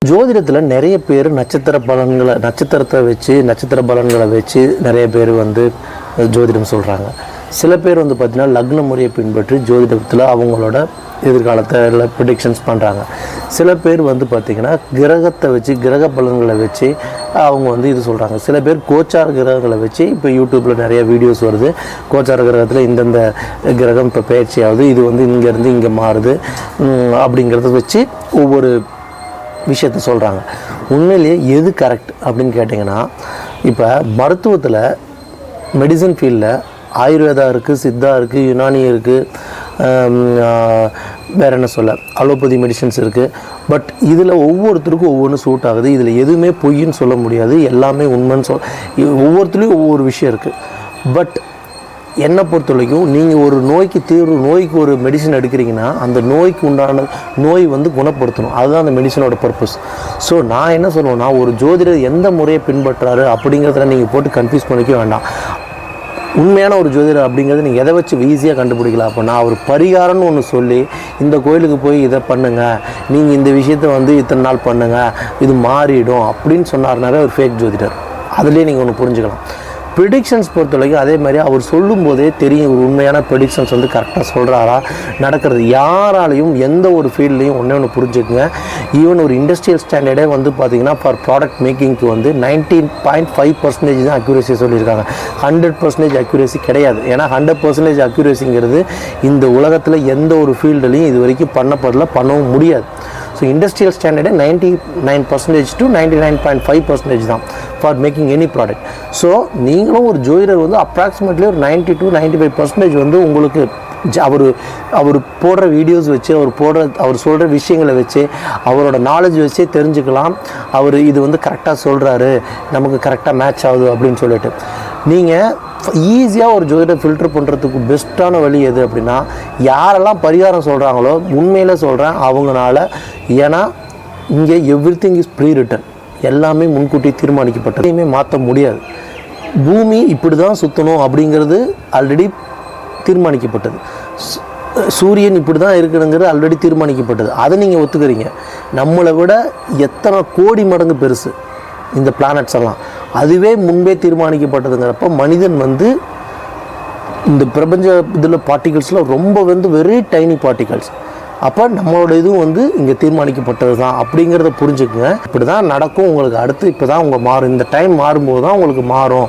ஜோதிடத்தில் நிறைய பேர் நட்சத்திர பலன்களை வச்சு நிறைய பேர் வந்து ஜோதிடம் சொல்கிறாங்க. சில பேர் வந்து பார்த்திங்கன்னா லக்ன முறையை பின்பற்றி ஜோதிடத்தில் அவங்களோட எதிர்காலத்தில் ப்ரிடிக்ஷன்ஸ் பண்ணுறாங்க. சில பேர் வந்து பார்த்திங்கன்னா கிரகத்தை வச்சு கிரக பலன்களை வச்சு அவங்க வந்து இது சொல்கிறாங்க. சில பேர் கோச்சார கிரகங்களை வச்சு இப்போ யூடியூப்பில் நிறைய வீடியோஸ் வருது. கோச்சார கிரகத்தில் இந்தந்த கிரகம் இப்போ பயிற்சி ஆகுது, இது வந்து இங்கேருந்து இங்கே மாறுது அப்படிங்கிறத வச்சு ஒவ்வொரு விஷயத்த சொல்கிறாங்க. உண்மையிலேயே எது கரெக்ட் அப்படின்னு கேட்டிங்கன்னா, இப்போ மருத்துவத்தில் மெடிசன் ஃபீல்டில் ஆயுர்வேதா இருக்குது, சித்தா இருக்குது, யுனானி இருக்குது, வேறு என்ன சொல்ல அலோபதி மெடிசன்ஸ் இருக்குது. பட் இதில் ஒவ்வொருத்தருக்கும் ஒவ்வொன்று சூட் ஆகுது. இதில் எதுவுமே பொய்ன்னு சொல்ல முடியாது, எல்லாமே உண்மைன்னு ஒவ்வொருத்துலேயும் ஒவ்வொரு விஷயம் இருக்குது. பட் என்னை பொறுத்த வரைக்கும் நீங்கள் ஒரு நோய்க்கு ஒரு மெடிசன் எடுக்கிறீங்கன்னா அந்த நோய்க்கு உண்டான நோய் வந்து குணப்படுத்தணும். அதுதான் அந்த மெடிசனோட பர்பஸ். ஸோ நான் என்ன சொல்லுவேன்னா, ஒரு ஜோதிடர் எந்த முறையை பின்பற்றாரு அப்படிங்கிறத நீங்கள் போட்டு கன்ஃபியூஸ் பண்ணிக்க வேண்டாம். உண்மையான ஒரு ஜோதிடர் அப்படிங்கிறது நீங்கள் எதை வச்சு ஈஸியாக கண்டுபிடிக்கலாம். அப்படின்னா ஒரு பரிகாரம்னு ஒன்று சொல்லி இந்த கோயிலுக்கு போய் இதை பண்ணுங்கள், நீங்கள் இந்த விஷயத்தை வந்து இத்தனை நாள் பண்ணுங்கள், இது மாறிடும் அப்படின்னு சொன்னார்னாவே ஒரு ஃபேக் ஜோதிடர். அதுலேயே நீங்கள் ஒன்று புரிஞ்சுக்கலாம். ப்ரிடிக்ஷன்ஸ் பொறுத்த வரைக்கும் அதே மாதிரி அவர் சொல்லும் போதே தெரியும் ஒரு உண்மையான ப்ரிடிக்ஷன்ஸ் வந்து கரெக்டாக சொல்கிறாரா நடக்கிறது. யாராலையும் எந்த ஒரு ஃபீல்ட்லேயும் ஒன்று புரிஞ்சுக்குங்க. ஈவன் ஒரு இண்டஸ்ட்ரியல் ஸ்டாண்டர்டே வந்து பார்த்திங்கன்னா ஃபார் ப்ராடக்ட் மேக்கிங்க்கு வந்து 19.5% தான் அக்யூரேசி சொல்லியிருக்காங்க. 100% அக்யூரேசி கிடையாது. ஏன்னா 100% அக்யூரேசிங்கிறது இந்த உலகத்தில் எந்த ஒரு ஃபீல்டுலையும் இது வரைக்கும் பண்ணவும் முடியாது. ஸோ இண்டஸ்ட்ரியல் ஸ்டாண்டர்டே 99% to 99.5% தான் for making any product. So நீங்களும் ஒரு ஜோதிடர் வந்து அப்ராக்சிமேட்லி ஒரு 90 to 95% வந்து உங்களுக்கு அவர் போடுற வீடியோஸ் வச்சு அவர் சொல்கிற விஷயங்களை வச்சு அவரோட நாலேஜ் வச்சே தெரிஞ்சுக்கலாம். அவர் இது வந்து கரெக்டாக சொல்கிறாரு, நமக்கு கரெக்டாக மேட்ச் ஆகுது அப்படின்னு சொல்லிட்டு. நீங்கள் ஈஸியாக ஒரு ஜோதிடரை ஃபில்டர் பண்ணுறதுக்கு பெஸ்ட்டான வழி எது அப்படின்னா, யாரெல்லாம் பரிகாரம் சொல்கிறாங்களோ உண்மையில் சொல்கிறேன் அவங்களால. ஏன்னா இங்கே எவ்ரிதிங் இஸ் ப்ரீ ரிட்டன், எல்லாமே முன்கூட்டி தீர்மானிக்கப்பட்டது, எதையுமே மாற்ற முடியாது. பூமி இப்படி தான் சுற்றணும் அப்படிங்கிறது ஆல்ரெடி தீர்மானிக்கப்பட்டது. சூரியன் இப்படி தான் இருக்கணுங்கிறது ஆல்ரெடி தீர்மானிக்கப்பட்டது. அதை நீங்கள் ஒத்துக்கிறீங்க. நம்மளை விட எத்தனை கோடி மடங்கு பெருசு இந்த பிளானட்ஸ் எல்லாம், அதுவே முன்பே தீர்மானிக்கப்பட்டதுங்கிறப்ப மனிதன் வந்து இந்த பிரபஞ்ச இதில் பார்ட்டிகல்ஸில் ரொம்ப வந்து வெரி டைனி பார்ட்டிகல்ஸ். அப்போ நம்மளோட இதுவும் வந்து இங்கே தீர்மானிக்கப்பட்டது தான் அப்படிங்கிறத புரிஞ்சுக்குங்க. இப்படி தான் நடக்கும் உங்களுக்கு, அடுத்து இப்போ தான் உங்கள் மாறும், இந்த டைம் மாறும்போது தான் உங்களுக்கு மாறும்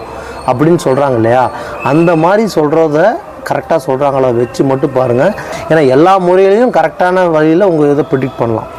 அப்படின்னு சொல்கிறாங்க இல்லையா. அந்த மாதிரி சொல்கிறத கரெக்டாக சொல்கிறாங்களா வச்சு மட்டும் பாருங்கள். ஏன்னா எல்லா முறையிலையும் கரெக்டான வழியில் உங்கள் இதை ப்ரிடிக்ட் பண்ணலாம்.